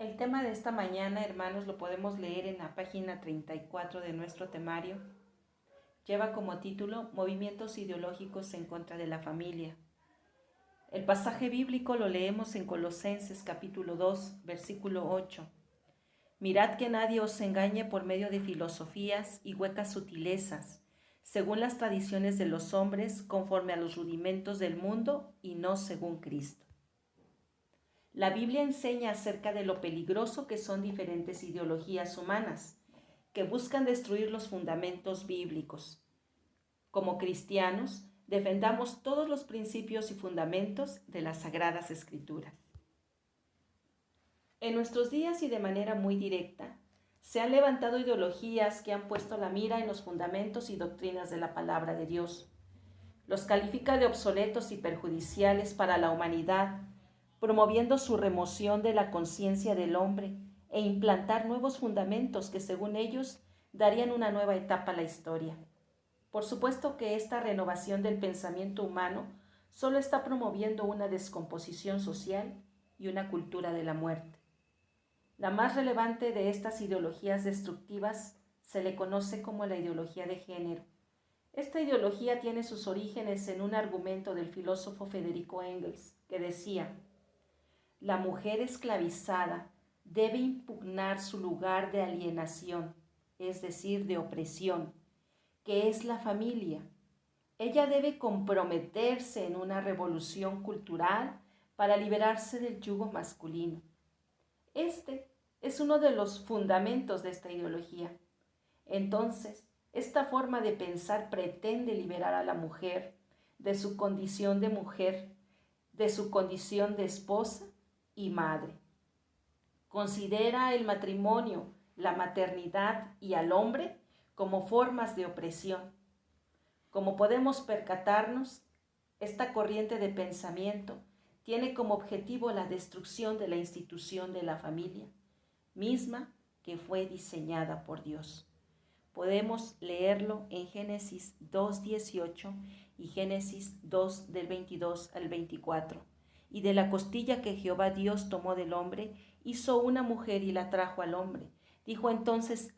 El tema de esta mañana, hermanos, lo podemos leer en la página 34 de nuestro temario. Lleva como título Movimientos ideológicos en contra de la familia. El pasaje bíblico lo leemos en Colosenses capítulo 2, versículo 8. Mirad que nadie os engañe por medio de filosofías y huecas sutilezas, según las tradiciones de los hombres, conforme a los rudimentos del mundo y no según Cristo. La Biblia enseña acerca de lo peligroso que son diferentes ideologías humanas, que buscan destruir los fundamentos bíblicos. Como cristianos, defendamos todos los principios y fundamentos de las Sagradas Escrituras. En nuestros días y de manera muy directa, se han levantado ideologías que han puesto la mira en los fundamentos y doctrinas de la palabra de Dios. Los califica de obsoletos y perjudiciales para la humanidad, promoviendo su remoción de la conciencia del hombre e implantar nuevos fundamentos que, según ellos, darían una nueva etapa a la historia. Por supuesto que esta renovación del pensamiento humano solo está promoviendo una descomposición social y una cultura de la muerte. La más relevante de estas ideologías destructivas se le conoce como la ideología de género. Esta ideología tiene sus orígenes en un argumento del filósofo Federico Engels, que decía: la mujer esclavizada debe impugnar su lugar de alienación, es decir, de opresión, que es la familia. Ella debe comprometerse en una revolución cultural para liberarse del yugo masculino. Este es uno de los fundamentos de esta ideología. Entonces, esta forma de pensar pretende liberar a la mujer de su condición de mujer, de su condición de esposa y madre. Considera el matrimonio, la maternidad y al hombre como formas de opresión. Como podemos percatarnos, esta corriente de pensamiento tiene como objetivo la destrucción de la institución de la familia, misma que fue diseñada por Dios. Podemos leerlo en Génesis 2:18 y Génesis 2 del 22 al 24. Y de la costilla que Jehová Dios tomó del hombre, hizo una mujer y la trajo al hombre. Dijo entonces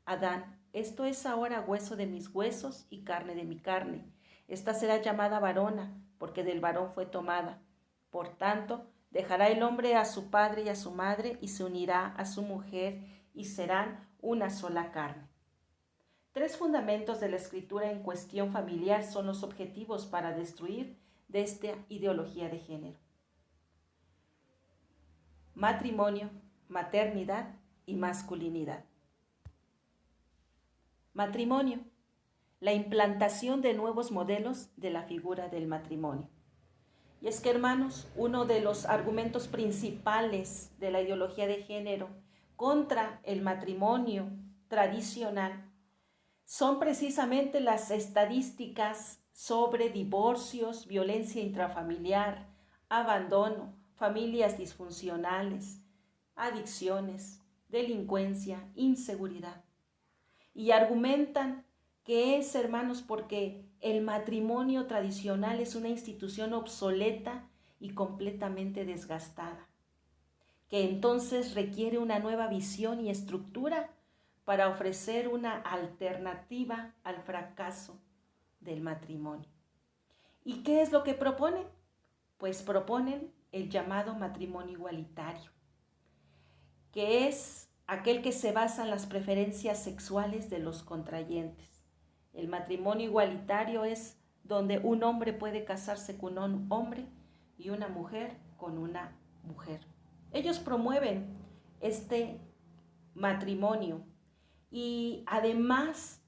Adán: esto es ahora hueso de mis huesos y carne de mi carne. Esta será llamada varona, porque del varón fue tomada. Por tanto, dejará el hombre a su padre y a su madre, y se unirá a su mujer, y serán una sola carne. Tres fundamentos de la escritura en cuestión familiar son los objetivos para destruir de esta ideología de género: matrimonio, maternidad y masculinidad. Matrimonio: la implantación de nuevos modelos de la figura del matrimonio. Y es que, hermanos, uno de los argumentos principales de la ideología de género contra el matrimonio tradicional son precisamente las estadísticas sobre divorcios, violencia intrafamiliar, abandono, familias disfuncionales, adicciones, delincuencia, inseguridad. Y argumentan que es, hermanos, porque el matrimonio tradicional es una institución obsoleta y completamente desgastada, que entonces requiere una nueva visión y estructura para ofrecer una alternativa al fracaso del matrimonio. ¿Y qué es lo que proponen? Pues proponen el llamado matrimonio igualitario, que es aquel que se basa en las preferencias sexuales de los contrayentes. El matrimonio igualitario es donde un hombre puede casarse con un hombre y una mujer con una mujer. Ellos promueven este matrimonio y además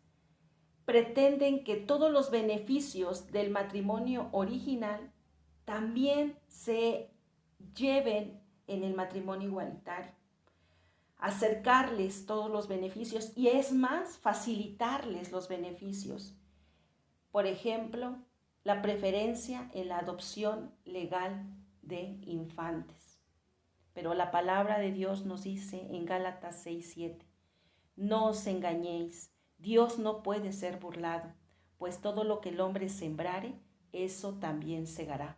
pretenden que todos los beneficios del matrimonio original también se lleven en el matrimonio igualitario. Acercarles todos los beneficios y, es más, facilitarles los beneficios. Por ejemplo, la preferencia en la adopción legal de infantes. Pero la palabra de Dios nos dice en Gálatas 6:7: no os engañéis, Dios no puede ser burlado, pues todo lo que el hombre sembrare, eso también segará.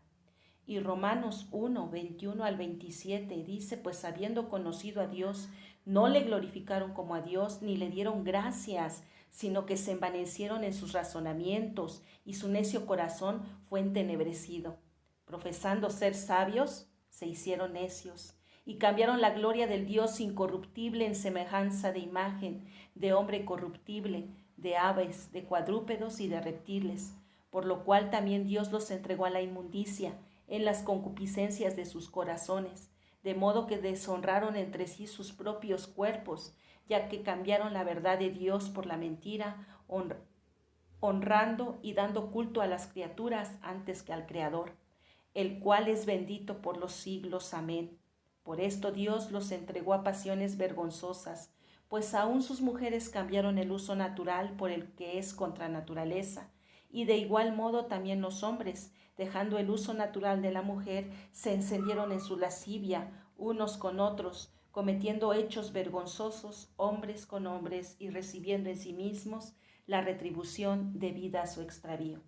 Y Romanos 1, 21 al 27 dice, pues habiendo conocido a Dios, no le glorificaron como a Dios, ni le dieron gracias, sino que se envanecieron en sus razonamientos, y su necio corazón fue entenebrecido. Profesando ser sabios, se hicieron necios, y cambiaron la gloria del Dios incorruptible en semejanza de imagen, de hombre corruptible, de aves, de cuadrúpedos y de reptiles, por lo cual también Dios los entregó a la inmundicia, en las concupiscencias de sus corazones, de modo que deshonraron entre sí sus propios cuerpos, ya que cambiaron la verdad de Dios por la mentira, honrando y dando culto a las criaturas antes que al Creador, el cual es bendito por los siglos. Amén. Por esto Dios los entregó a pasiones vergonzosas, pues aún sus mujeres cambiaron el uso natural por el que es contra naturaleza, y de igual modo también los hombres, dejando el uso natural de la mujer, se encendieron en su lascivia unos con otros, cometiendo hechos vergonzosos hombres con hombres y recibiendo en sí mismos la retribución debida a su extravío.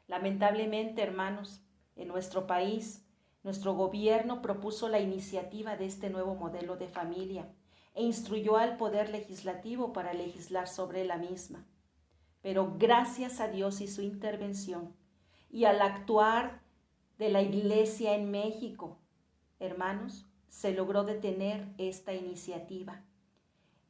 Lamentablemente, hermanos, en nuestro país, nuestro gobierno propuso la iniciativa de este nuevo modelo de familia e instruyó al Poder Legislativo para legislar sobre la misma. Pero gracias a Dios y su intervención, y al actuar de la Iglesia en México, hermanos, se logró detener esta iniciativa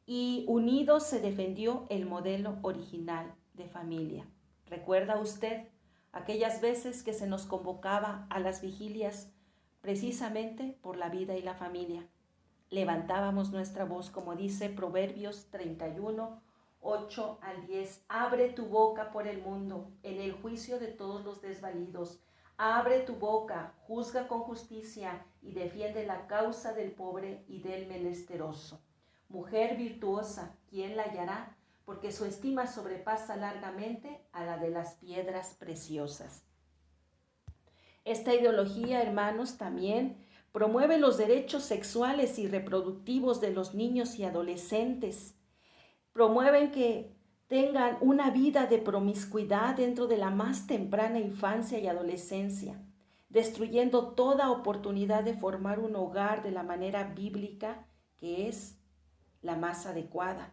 y unidos se defendió el modelo original de familia. ¿Recuerda usted aquellas veces que se nos convocaba a las vigilias precisamente por la vida y la familia? Levantábamos nuestra voz, como dice Proverbios 31, 8 al 10. Abre tu boca por el mundo, en el juicio de todos los desvalidos. Abre tu boca, juzga con justicia y defiende la causa del pobre y del menesteroso. Mujer virtuosa, ¿quién la hallará? Porque su estima sobrepasa largamente a la de las piedras preciosas. Esta ideología, hermanos, también promueve los derechos sexuales y reproductivos de los niños y adolescentes. Promueven que tengan una vida de promiscuidad dentro de la más temprana infancia y adolescencia, destruyendo toda oportunidad de formar un hogar de la manera bíblica, que es la más adecuada.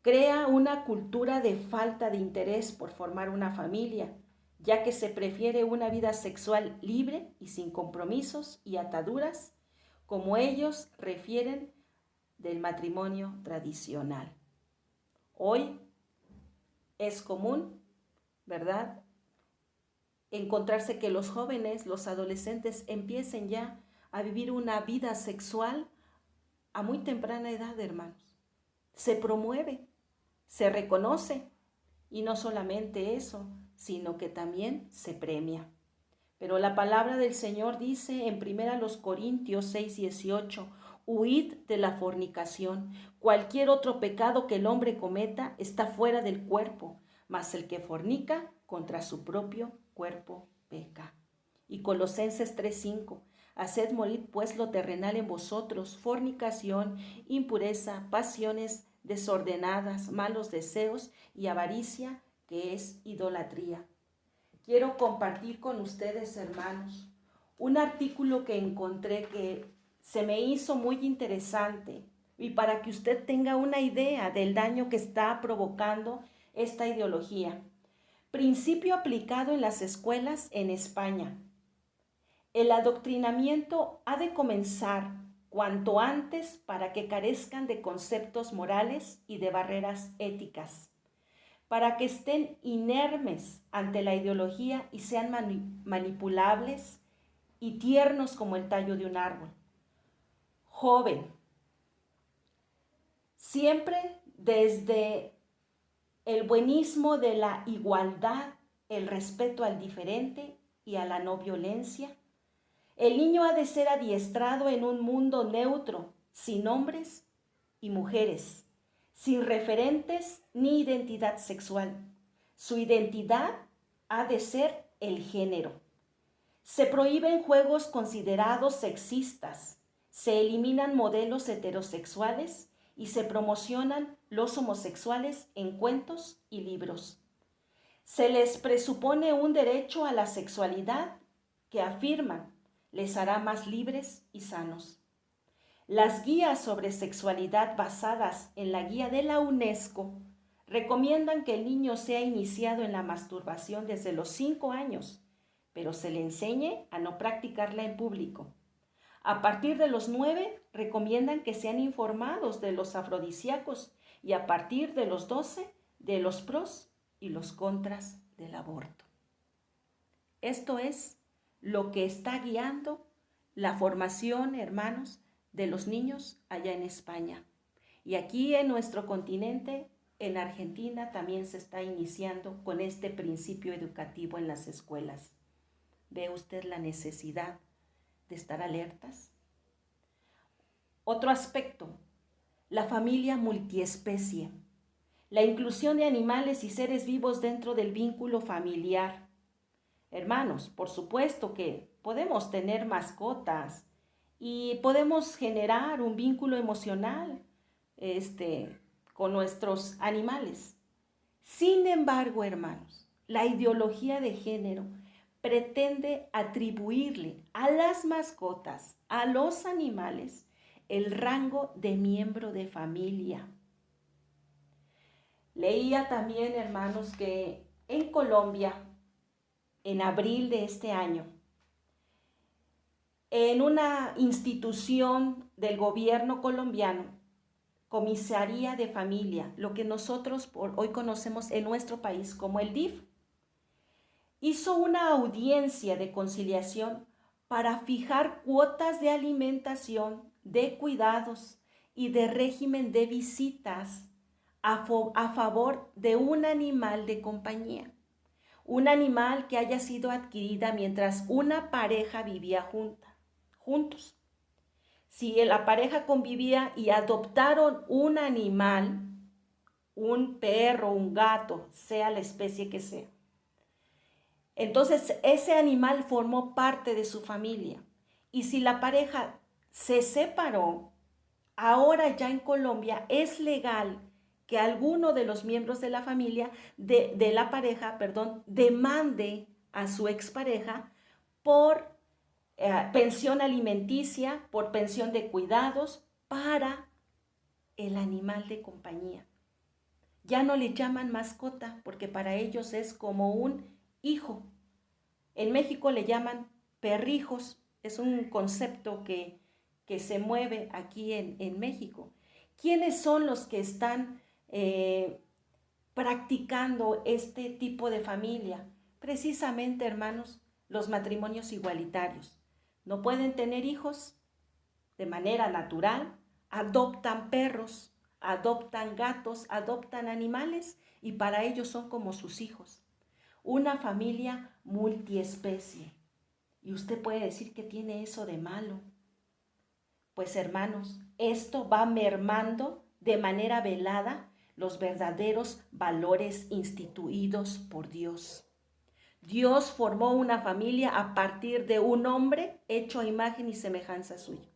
Crea una cultura de falta de interés por formar una familia, ya que se prefiere una vida sexual libre y sin compromisos y ataduras, como ellos refieren del matrimonio tradicional. Hoy es común, ¿verdad?, encontrarse que los jóvenes, los adolescentes, empiecen ya a vivir una vida sexual a muy temprana edad, hermanos. Se promueve, se reconoce, y no solamente eso, sino que también se premia. Pero la palabra del Señor dice en 1 Corintios 6, 18, huid de la fornicación. Cualquier otro pecado que el hombre cometa está fuera del cuerpo, mas el que fornica contra su propio cuerpo peca. Y Colosenses 3:5, haced morir pues lo terrenal en vosotros, fornicación, impureza, pasiones desordenadas, malos deseos y avaricia, que es idolatría. Quiero compartir con ustedes, hermanos, un artículo que encontré que se me hizo muy interesante, y para que usted tenga una idea del daño que está provocando esta ideología. Principio aplicado en las escuelas en España. El adoctrinamiento ha de comenzar cuanto antes para que carezcan de conceptos morales y de barreras éticas, para que estén inermes ante la ideología y sean manipulables y tiernos como el tallo de un árbol. Joven, siempre desde el buenismo de la igualdad, el respeto al diferente y a la no violencia, el niño ha de ser adiestrado en un mundo neutro, sin hombres y mujeres, sin referentes ni identidad sexual. Su identidad ha de ser el género. Se prohíben juegos considerados sexistas, se eliminan modelos heterosexuales y se promocionan los homosexuales en cuentos y libros. Se les presupone un derecho a la sexualidad que afirman les hará más libres y sanos. Las guías sobre sexualidad basadas en la guía de la UNESCO recomiendan que el niño sea iniciado en la masturbación desde los 5 años, pero se le enseñe a no practicarla en público. A partir de los 9 recomiendan que sean informados de los afrodisíacos y a partir de los 12 de los pros y los contras del aborto. Esto es lo que está guiando la formación, hermanos, de los niños allá en España. Y aquí en nuestro continente, en Argentina, también se está iniciando con este principio educativo en las escuelas. ¿Ve usted la necesidad de estar alertas? Otro aspecto, la familia multiespecie. La inclusión de animales y seres vivos dentro del vínculo familiar. Hermanos, por supuesto que podemos tener mascotas y podemos generar un vínculo emocional con nuestros animales. Sin embargo, hermanos, la ideología de género pretende atribuirle a las mascotas, a los animales, el rango de miembro de familia. Leía también, hermanos, que en Colombia, en abril de este año, en una institución del gobierno colombiano, Comisaría de Familia, lo que nosotros hoy conocemos en nuestro país como el DIF, hizo una audiencia de conciliación para fijar cuotas de alimentación, de cuidados y de régimen de visitas a favor de un animal de compañía. Un animal que haya sido adquirida mientras una pareja vivía juntos. Si la pareja convivía y adoptaron un animal, un perro, un gato, sea la especie que sea, entonces ese animal formó parte de su familia. Y si la pareja se separó, ahora ya en Colombia es legal que alguno de los miembros de la familia, de la pareja, demande a su expareja por pensión alimenticia, por pensión de cuidados para el animal de compañía. Ya no le llaman mascota porque para ellos es como un hijo. En México le llaman perrijos, es un concepto que se mueve aquí en México. ¿Quiénes son los que están practicando este tipo de familia? Precisamente, hermanos, los matrimonios igualitarios. No pueden tener hijos de manera natural, adoptan perros, adoptan gatos, adoptan animales y para ellos son como sus hijos. Una familia multiespecie. Y usted puede decir que tiene eso de malo. Pues hermanos, esto va mermando de manera velada los verdaderos valores instituidos por Dios. Dios formó una familia a partir de un hombre hecho a imagen y semejanza suya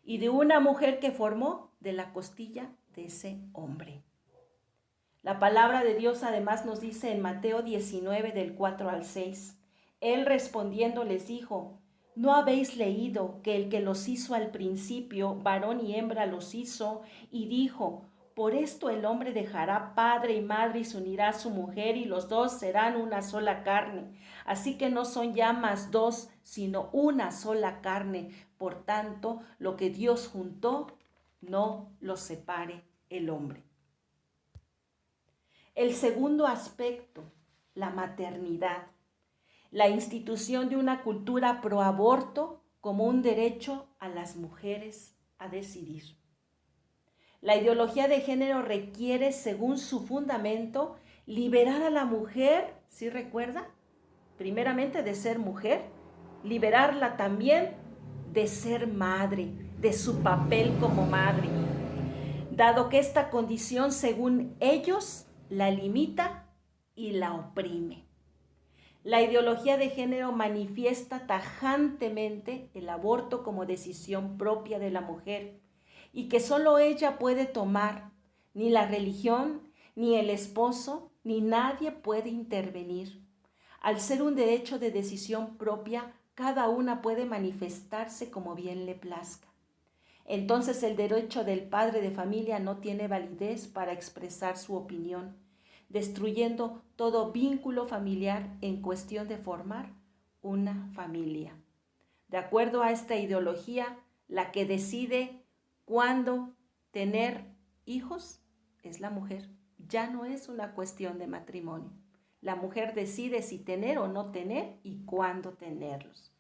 y de una mujer que formó de la costilla de ese hombre. La palabra de Dios además nos dice en Mateo 19 del 4 al 6, Él respondiendo les dijo, ¿no habéis leído que el que los hizo al principio, varón y hembra los hizo, y dijo, por esto el hombre dejará padre y madre y se unirá a su mujer y los dos serán una sola carne? Así que no son ya más dos, sino una sola carne. Por tanto, lo que Dios juntó, no lo separe el hombre. El segundo aspecto, la maternidad. La institución de una cultura pro aborto como un derecho a las mujeres a decidir. La ideología de género requiere, según su fundamento, liberar a la mujer, ¿sí recuerda? Primeramente de ser mujer, liberarla también de ser madre, de su papel como madre, dado que esta condición, según ellos, la limita y la oprime. La ideología de género manifiesta tajantemente el aborto como decisión propia de la mujer y que solo ella puede tomar, ni la religión, ni el esposo, ni nadie puede intervenir. Al ser un derecho de decisión propia, cada una puede manifestarse como bien le plazca. Entonces el derecho del padre de familia no tiene validez para expresar su opinión, destruyendo todo vínculo familiar en cuestión de formar una familia. De acuerdo a esta ideología, la que decide cuándo tener hijos es la mujer. Ya no es una cuestión de matrimonio. La mujer decide si tener o no tener y cuándo tenerlos.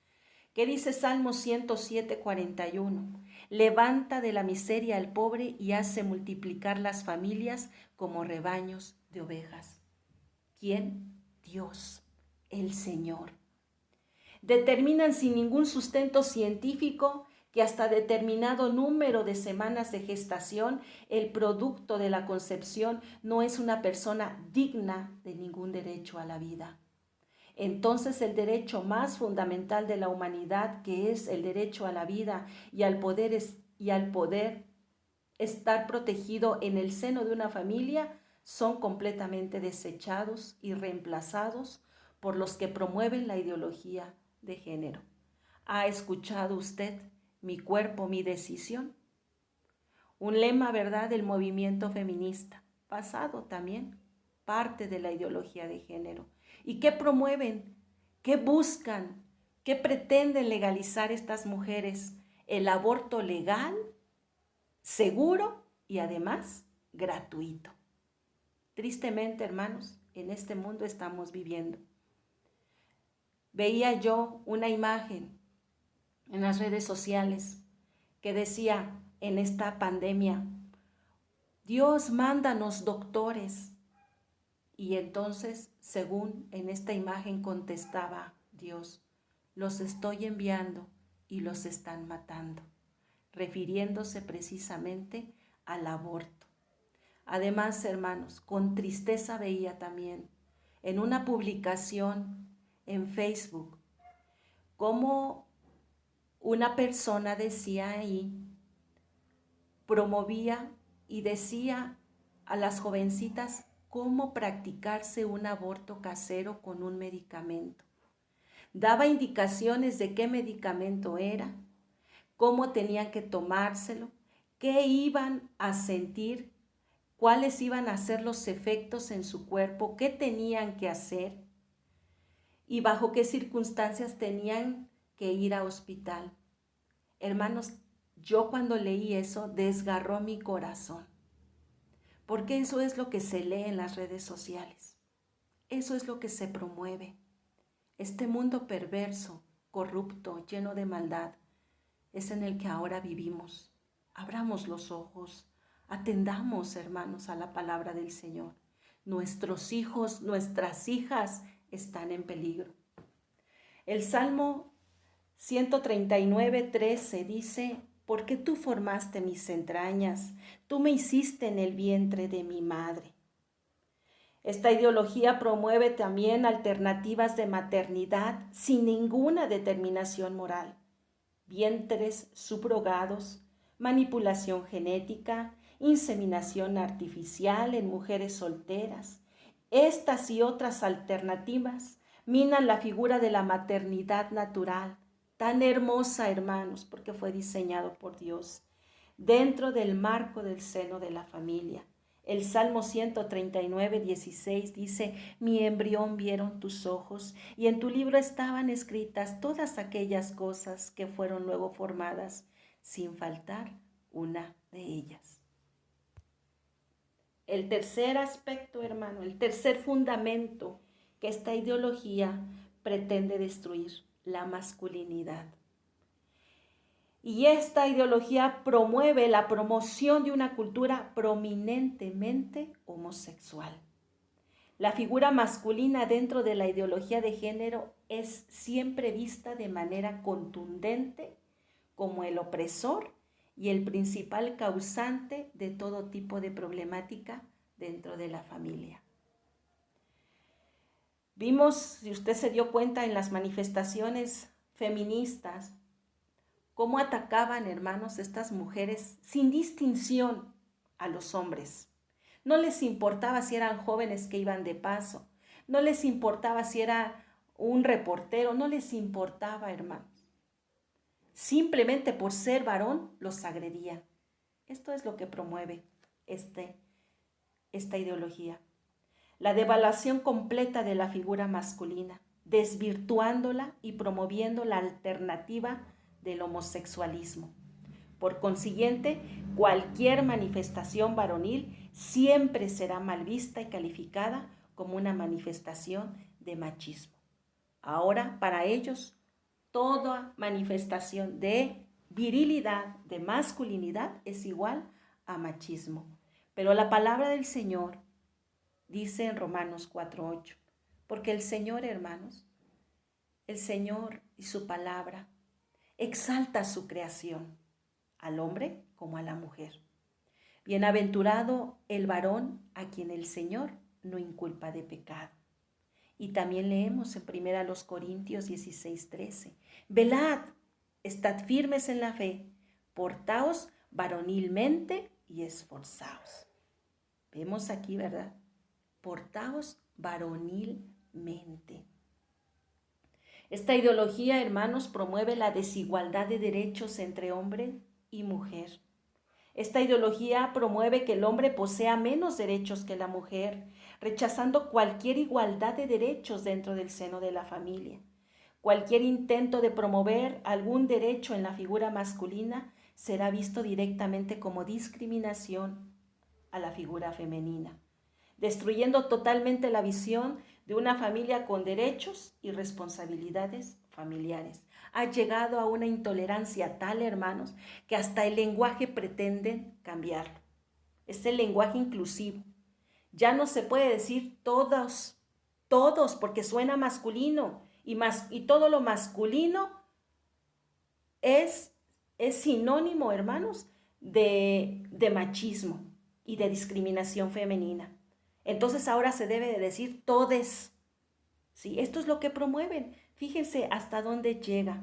¿Qué dice Salmo 107, 41? Levanta de la miseria al pobre y hace multiplicar las familias como rebaños de ovejas. ¿Quién? Dios, el Señor. Determinan sin ningún sustento científico que hasta determinado número de semanas de gestación, el producto de la concepción no es una persona digna de ningún derecho a la vida. Entonces el derecho más fundamental de la humanidad, que es el derecho a la vida y al poder estar protegido en el seno de una familia, son completamente desechados y reemplazados por los que promueven la ideología de género. ¿Ha escuchado usted mi cuerpo, mi decisión? Un lema, ¿verdad?, del movimiento feminista, basado también, parte de la ideología de género. ¿Y qué promueven? ¿Qué buscan? ¿Qué pretenden legalizar estas mujeres? El aborto legal, seguro y además gratuito. Tristemente, hermanos, en este mundo estamos viviendo. Veía yo una imagen en las redes sociales que decía en esta pandemia, Dios, mándanos doctores. Y entonces, según en esta imagen contestaba Dios, los estoy enviando y los están matando, refiriéndose precisamente al aborto. Además, hermanos, con tristeza veía también en una publicación en Facebook cómo una persona decía ahí, promovía y decía a las jovencitas cómo practicarse un aborto casero con un medicamento. Daba indicaciones de qué medicamento era, cómo tenían que tomárselo, qué iban a sentir, cuáles iban a ser los efectos en su cuerpo, qué tenían que hacer y bajo qué circunstancias tenían que ir a hospital. Hermanos, yo cuando leí eso desgarró mi corazón, porque eso es lo que se lee en las redes sociales, eso es lo que se promueve. Este mundo perverso, corrupto, lleno de maldad, es en el que ahora vivimos. Abramos los ojos, atendamos, hermanos, a la palabra del Señor. Nuestros hijos, nuestras hijas están en peligro. El Salmo 139:13 dice, porque tú formaste mis entrañas, tú me hiciste en el vientre de mi madre. Esta ideología promueve también alternativas de maternidad sin ninguna determinación moral, vientres subrogados, manipulación genética, inseminación artificial en mujeres solteras. Estas y otras alternativas minan la figura de la maternidad natural, tan hermosa, hermanos, porque fue diseñado por Dios, dentro del marco del seno de la familia. El Salmo 139:16 dice, mi embrión vieron tus ojos, y en tu libro estaban escritas todas aquellas cosas que fueron luego formadas, sin faltar una de ellas. El tercer aspecto, hermano, el tercer fundamento que esta ideología pretende destruir, la masculinidad. Y esta ideología promueve la promoción de una cultura prominentemente homosexual. La figura masculina dentro de la ideología de género es siempre vista de manera contundente como el opresor y el principal causante de todo tipo de problemática dentro de la familia. Vimos, si usted se dio cuenta en las manifestaciones feministas, cómo atacaban, hermanos, estas mujeres sin distinción a los hombres. No les importaba si eran jóvenes que iban de paso, no les importaba si era un reportero, no les importaba, hermanos. Simplemente por ser varón los agredían. Esto es lo que promueve esta ideología. La devaluación completa de la figura masculina, desvirtuándola y promoviendo la alternativa del homosexualismo. Por consiguiente, cualquier manifestación varonil siempre será mal vista y calificada como una manifestación de machismo. Ahora, para ellos, toda manifestación de virilidad, de masculinidad, es igual a machismo. Pero la palabra del Señor dice en Romanos 4:8, porque el Señor, hermanos, el Señor y su palabra exalta su creación, al hombre como a la mujer. Bienaventurado el varón a quien el Señor no inculpa de pecado. Y también leemos en 1 Corintios 16:13, velad, estad firmes en la fe, portaos varonilmente y esforzaos. Vemos aquí, ¿verdad? Portaos varonilmente. Esta ideología, hermanos, promueve la desigualdad de derechos entre hombre y mujer. Esta ideología promueve que el hombre posea menos derechos que la mujer, rechazando cualquier igualdad de derechos dentro del seno de la familia. Cualquier intento de promover algún derecho en la figura masculina será visto directamente como discriminación a la figura femenina, destruyendo totalmente la visión de una familia con derechos y responsabilidades familiares. Ha llegado a una intolerancia tal, hermanos, que hasta el lenguaje pretenden cambiarlo. Es el lenguaje inclusivo. Ya no se puede decir todos, porque suena masculino y todo lo masculino es sinónimo, hermanos, de machismo y de discriminación femenina. Entonces ahora se debe de decir todes. ¿Sí? Esto es lo que promueven. Fíjense hasta dónde llega.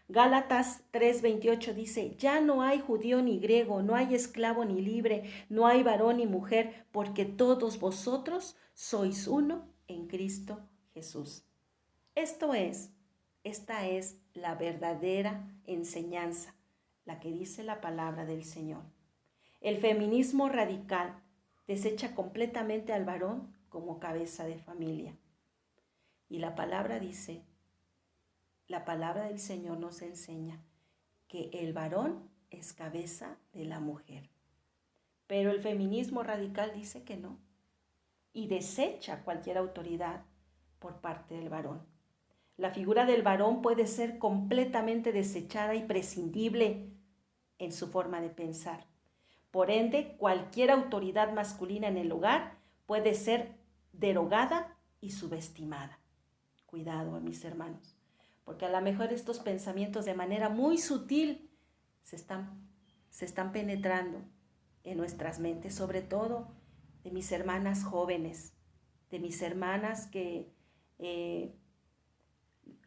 Gálatas 3:28 dice, ya no hay judío ni griego, no hay esclavo ni libre, no hay varón ni mujer, porque todos vosotros sois uno en Cristo Jesús. Esta es la verdadera enseñanza, la que dice la palabra del Señor. El feminismo radical desecha completamente al varón como cabeza de familia. Y la palabra dice, la palabra del Señor nos enseña que el varón es cabeza de la mujer. Pero el feminismo radical dice que no y desecha cualquier autoridad por parte del varón. La figura del varón puede ser completamente desechada y prescindible en su forma de pensar. Por ende, cualquier autoridad masculina en el hogar puede ser derogada y subestimada. Cuidado, mis hermanos, porque a lo mejor estos pensamientos de manera muy sutil se están penetrando en nuestras mentes, sobre todo de mis hermanas jóvenes, de mis hermanas que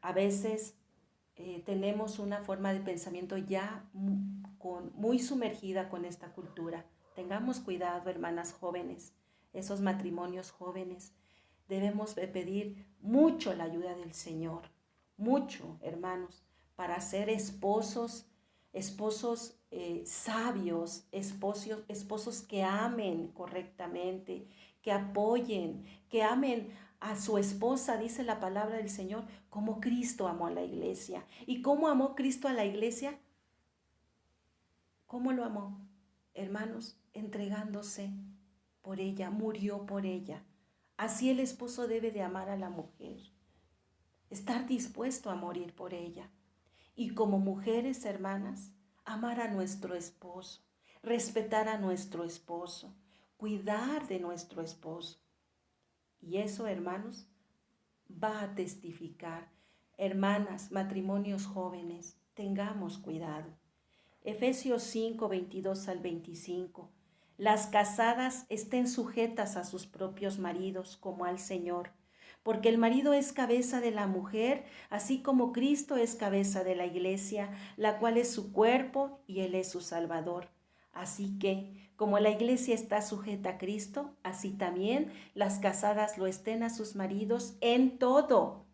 a veces tenemos una forma de pensamiento ya muy sumergida con esta cultura. Tengamos cuidado, hermanas jóvenes, esos matrimonios jóvenes. Debemos pedir mucho la ayuda del Señor, mucho, hermanos, para ser esposos sabios, esposos que amen correctamente, que apoyen, que amen a su esposa, dice la palabra del Señor, como Cristo amó a la iglesia. ¿Y cómo amó Cristo a la iglesia? ¿Cómo lo amó? Hermanos, entregándose por ella, murió por ella. Así el esposo debe de amar a la mujer, estar dispuesto a morir por ella. Y como mujeres, hermanas, amar a nuestro esposo, respetar a nuestro esposo, cuidar de nuestro esposo. Y eso, hermanos, va a testificar. Hermanas, matrimonios jóvenes, tengamos cuidado. Efesios 5, 22 al 25. Las casadas estén sujetas a sus propios maridos como al Señor, porque el marido es cabeza de la mujer, así como Cristo es cabeza de la iglesia, la cual es su cuerpo y Él es su Salvador. Así que, como la iglesia está sujeta a Cristo, así también las casadas lo estén a sus maridos en todo.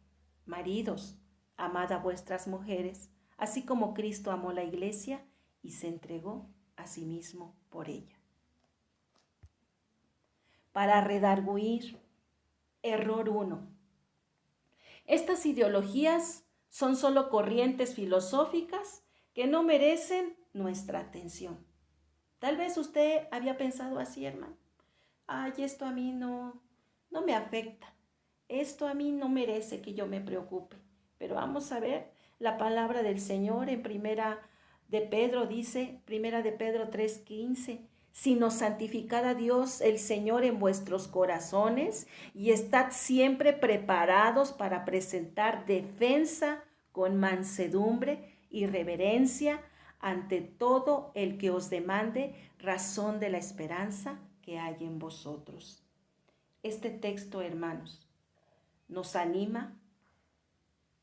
Maridos, amad a vuestras mujeres, así como Cristo amó la iglesia y se entregó a sí mismo por ella. Para redarguir, error 1. Estas ideologías son solo corrientes filosóficas que no merecen nuestra atención. Tal vez usted había pensado así, hermano. Ay, esto a mí no me afecta. Esto a mí no merece que yo me preocupe. Pero vamos a ver la palabra del Señor en Primera de Pedro, dice, Primera de Pedro 3:15. Sino santificad a Dios el Señor en vuestros corazones y estad siempre preparados para presentar defensa con mansedumbre y reverencia ante todo el que os demande razón de la esperanza que hay en vosotros. Este texto, hermanos, nos anima,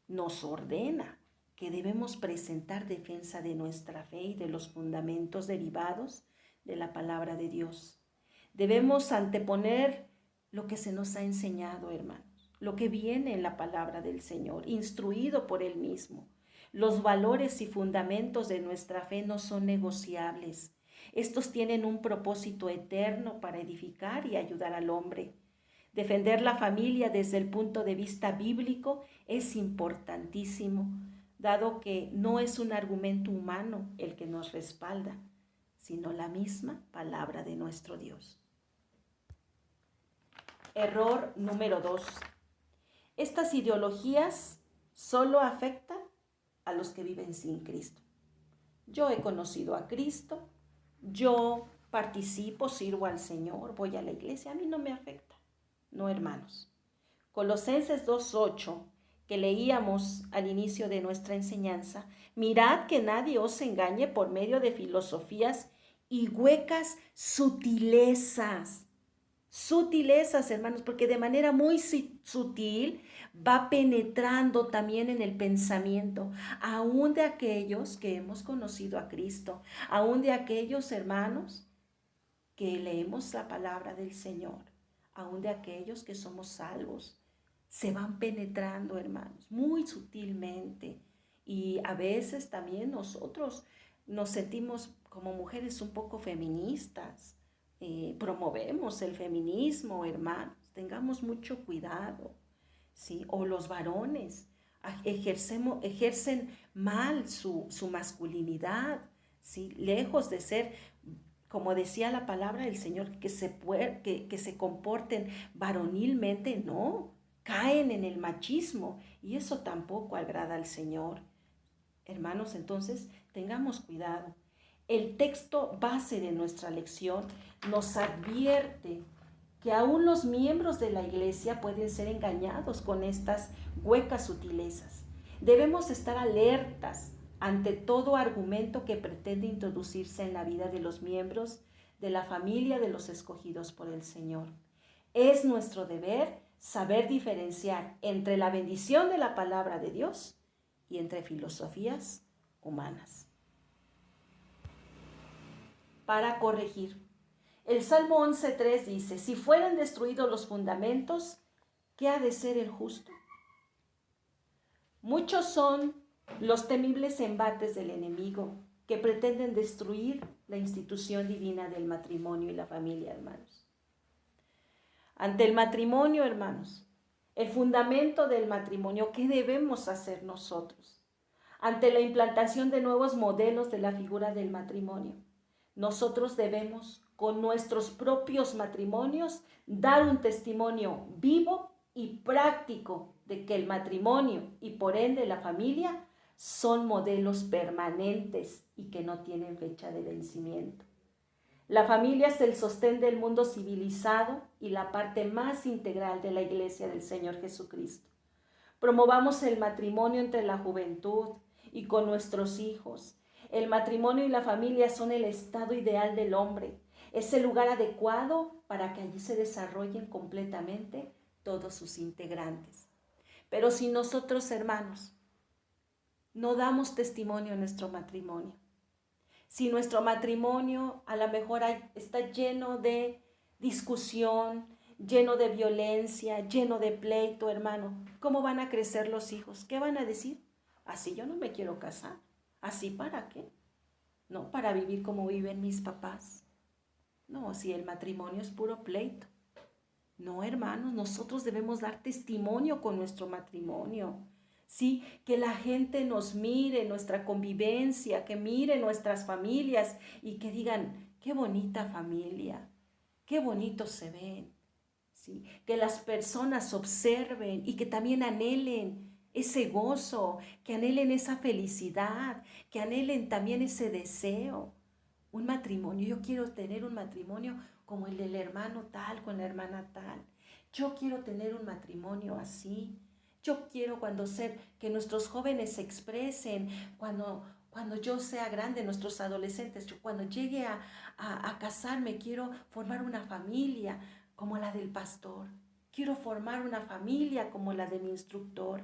nos ordena que debemos presentar defensa de nuestra fe y de los fundamentos derivados de la palabra de Dios. Debemos anteponer lo que se nos ha enseñado, hermanos, lo que viene en la palabra del Señor, instruido por Él mismo. Los valores y fundamentos de nuestra fe no son negociables. Estos tienen un propósito eterno para edificar y ayudar al hombre. Defender la familia desde el punto de vista bíblico es importantísimo, dado que no es un argumento humano el que nos respalda, sino la misma palabra de nuestro Dios. Error número 2. Estas ideologías solo afectan a los que viven sin Cristo. Yo he conocido a Cristo, yo participo, sirvo al Señor, voy a la iglesia, a mí no me afecta. No, hermanos. Colosenses 2:8, que leíamos al inicio de nuestra enseñanza, mirad que nadie os engañe por medio de filosofías y huecas sutilezas. Sutilezas, hermanos, porque de manera muy sutil va penetrando también en el pensamiento, aún de aquellos que hemos conocido a Cristo, aún de aquellos hermanos que leemos la palabra del Señor, aún de aquellos que somos salvos. Se van penetrando, hermanos, muy sutilmente. Y a veces también nosotros nos sentimos como mujeres un poco feministas. Promovemos el feminismo, hermanos. Tengamos mucho cuidado, ¿sí? O los varones ejercen mal su masculinidad, ¿sí? Lejos de ser, como decía la palabra del Señor, que se comporten varonilmente, no, caen en el machismo y eso tampoco agrada al Señor. Hermanos, entonces tengamos cuidado. El texto base de nuestra lección nos advierte que aún los miembros de la iglesia pueden ser engañados con estas huecas sutilezas. Debemos estar alertas ante todo argumento que pretende introducirse en la vida de los miembros de la familia de los escogidos por el Señor. Es nuestro deber saber diferenciar entre la bendición de la palabra de Dios y entre filosofías humanas. Para corregir, el Salmo 11:3 dice, si fueran destruidos los fundamentos, ¿qué ha de ser el justo? Muchos son los temibles embates del enemigo que pretenden destruir la institución divina del matrimonio y la familia, hermanos. Ante el matrimonio, hermanos, el fundamento del matrimonio, ¿qué debemos hacer nosotros? Ante la implantación de nuevos modelos de la figura del matrimonio, nosotros debemos, con nuestros propios matrimonios, dar un testimonio vivo y práctico de que el matrimonio y por ende la familia son modelos permanentes y que no tienen fecha de vencimiento. La familia es el sostén del mundo civilizado y la parte más integral de la Iglesia del Señor Jesucristo. Promovamos el matrimonio entre la juventud y con nuestros hijos. El matrimonio y la familia son el estado ideal del hombre. Es el lugar adecuado para que allí se desarrollen completamente todos sus integrantes. Pero si nosotros, hermanos, no damos testimonio en nuestro matrimonio, si nuestro matrimonio a lo mejor está lleno de discusión, lleno de violencia, lleno de pleito, hermano, ¿cómo van a crecer los hijos? ¿Qué van a decir? Así yo no me quiero casar. ¿Así para qué? No, para vivir como viven mis papás. No, si el matrimonio es puro pleito. No, hermanos, nosotros debemos dar testimonio con nuestro matrimonio. Sí, que la gente nos mire nuestra convivencia, que mire nuestras familias y que digan, qué bonita familia, qué bonitos se ven. Sí, que las personas observen y que también anhelen ese gozo, que anhelen esa felicidad, que anhelen también ese deseo. Un matrimonio, yo quiero tener un matrimonio como el del hermano tal, con la hermana tal. Yo quiero tener un matrimonio así. Yo quiero que nuestros jóvenes se expresen, cuando yo sea grande, nuestros adolescentes, yo cuando llegue a casarme, quiero formar una familia como la del pastor. Quiero formar una familia como la de mi instructor.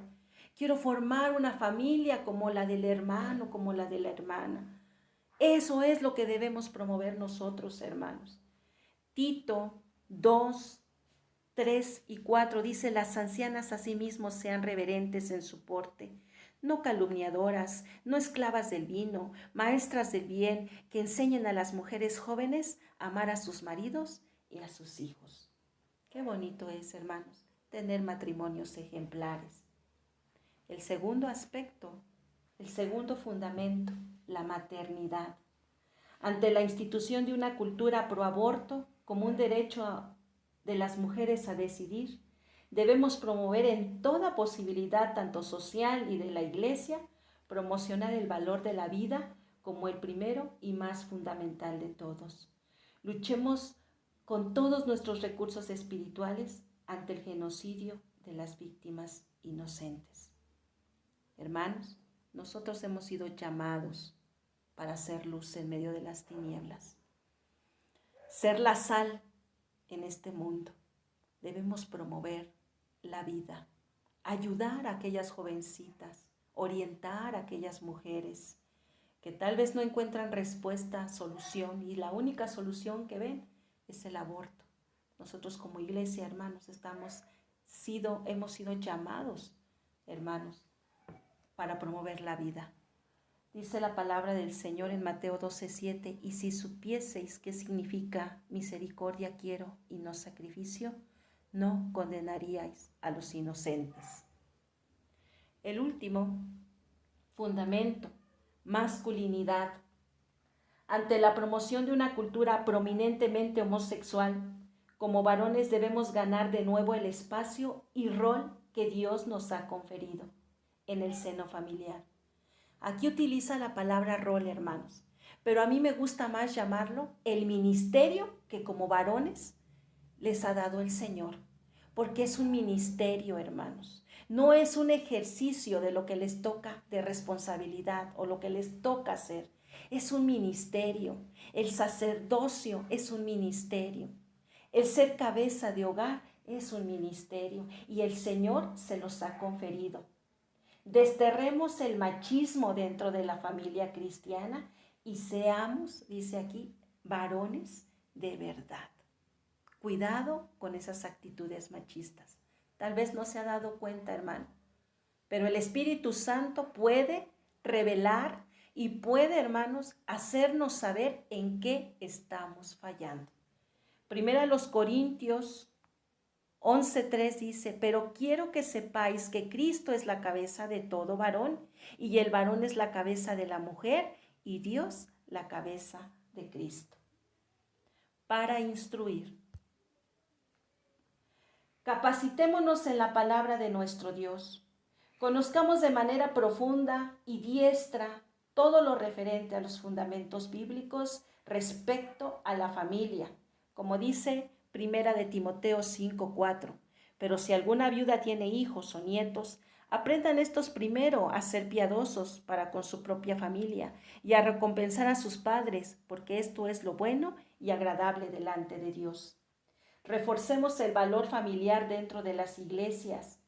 Quiero formar una familia como la del hermano, como la de la hermana. Eso es lo que debemos promover nosotros, hermanos. Tito 2, 3 y 4 dice, las ancianas asimismo sean reverentes en su porte, no calumniadoras, no esclavas del vino, maestras del bien, que enseñen a las mujeres jóvenes a amar a sus maridos y a sus hijos. Qué bonito es, hermanos, tener matrimonios ejemplares. El segundo aspecto, el segundo fundamento, la maternidad. Ante la institución de una cultura pro aborto como un derecho de las mujeres a decidir, debemos promover en toda posibilidad, tanto social y de la Iglesia, promocionar el valor de la vida como el primero y más fundamental de todos. Luchemos con todos nuestros recursos espirituales ante el genocidio de las víctimas inocentes. Hermanos, nosotros hemos sido llamados para hacer luz en medio de las tinieblas. Ser la sal en este mundo. Debemos promover la vida, ayudar a aquellas jovencitas, orientar a aquellas mujeres que tal vez no encuentran respuesta, solución, y la única solución que ven es el aborto. Nosotros como iglesia, hermanos, hemos sido llamados, hermanos, para promover la vida. Dice la palabra del Señor en Mateo 12:7, y si supieseis qué significa misericordia quiero y no sacrificio, no condenaríais a los inocentes. El último fundamento, masculinidad. Ante la promoción de una cultura prominentemente homosexual, como varones debemos ganar de nuevo el espacio y rol que Dios nos ha conferido en el seno familiar. Aquí utiliza la palabra rol, hermanos, pero a mí me gusta más llamarlo el ministerio que como varones les ha dado el Señor, porque es un ministerio, hermanos. No es un ejercicio de lo que les toca de responsabilidad o lo que les toca hacer. Es un ministerio. El sacerdocio es un ministerio. El ser cabeza de hogar es un ministerio y el Señor se los ha conferido. Desterremos el machismo dentro de la familia cristiana y seamos, dice aquí, varones de verdad. Cuidado con esas actitudes machistas. Tal vez no se ha dado cuenta, hermano, pero el Espíritu Santo puede revelar y puede, hermanos, hacernos saber en qué estamos fallando. Primera los Corintios 11:3 dice, pero quiero que sepáis que Cristo es la cabeza de todo varón, y el varón es la cabeza de la mujer, y Dios la cabeza de Cristo. Para instruir. Capacitémonos en la palabra de nuestro Dios. Conozcamos de manera profunda y diestra todo lo referente a los fundamentos bíblicos respecto a la familia, como dice Primera de Timoteo 5:4. Pero si alguna viuda tiene hijos o nietos, aprendan estos primero a ser piadosos para con su propia familia y a recompensar a sus padres, porque esto es lo bueno y agradable delante de Dios. Reforcemos el valor familiar dentro de las iglesias.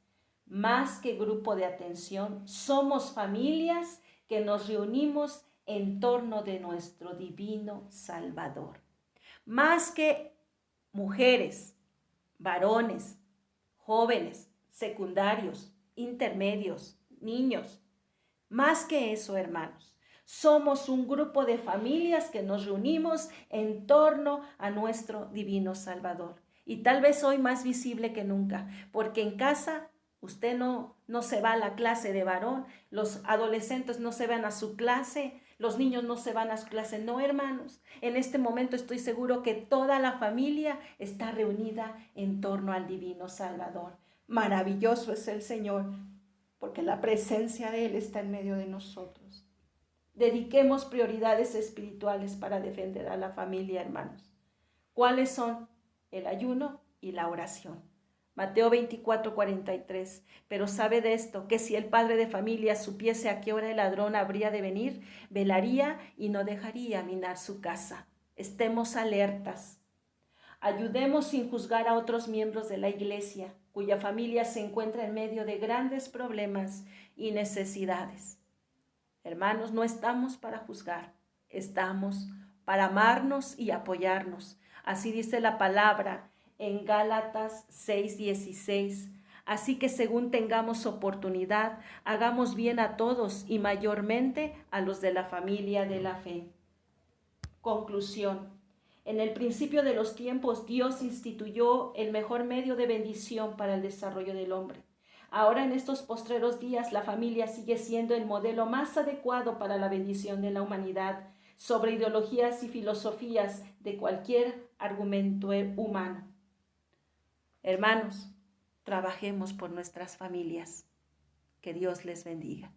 Más que grupo de atención, somos familias que nos reunimos en torno de nuestro divino Salvador. Más que mujeres, varones, jóvenes, secundarios, intermedios, niños. Más que eso, hermanos, somos un grupo de familias que nos reunimos en torno a nuestro divino Salvador. Y tal vez hoy más visible que nunca, porque en casa usted no se va a la clase de varón, los adolescentes no se van a su clase, los niños no se van a su clase. No, hermanos, en este momento estoy seguro que toda la familia está reunida en torno al divino Salvador. Maravilloso es el Señor, porque la presencia de Él está en medio de nosotros. Dediquemos prioridades espirituales para defender a la familia, hermanos. ¿Cuáles son? El ayuno y la oración. Mateo 24:43. Pero sabe de esto, que si el padre de familia supiese a qué hora el ladrón habría de venir, velaría y no dejaría minar su casa. Estemos alertas. Ayudemos sin juzgar a otros miembros de la iglesia, cuya familia se encuentra en medio de grandes problemas y necesidades. Hermanos, no estamos para juzgar, estamos para amarnos y apoyarnos. Así dice la palabra en Gálatas 6:16. Así que según tengamos oportunidad, hagamos bien a todos y mayormente a los de la familia de la fe. Conclusión. En el principio de los tiempos, Dios instituyó el mejor medio de bendición para el desarrollo del hombre. Ahora, en estos postreros días, la familia sigue siendo el modelo más adecuado para la bendición de la humanidad, sobre ideologías y filosofías de cualquier argumento humano. Hermanos, trabajemos por nuestras familias. Que Dios les bendiga.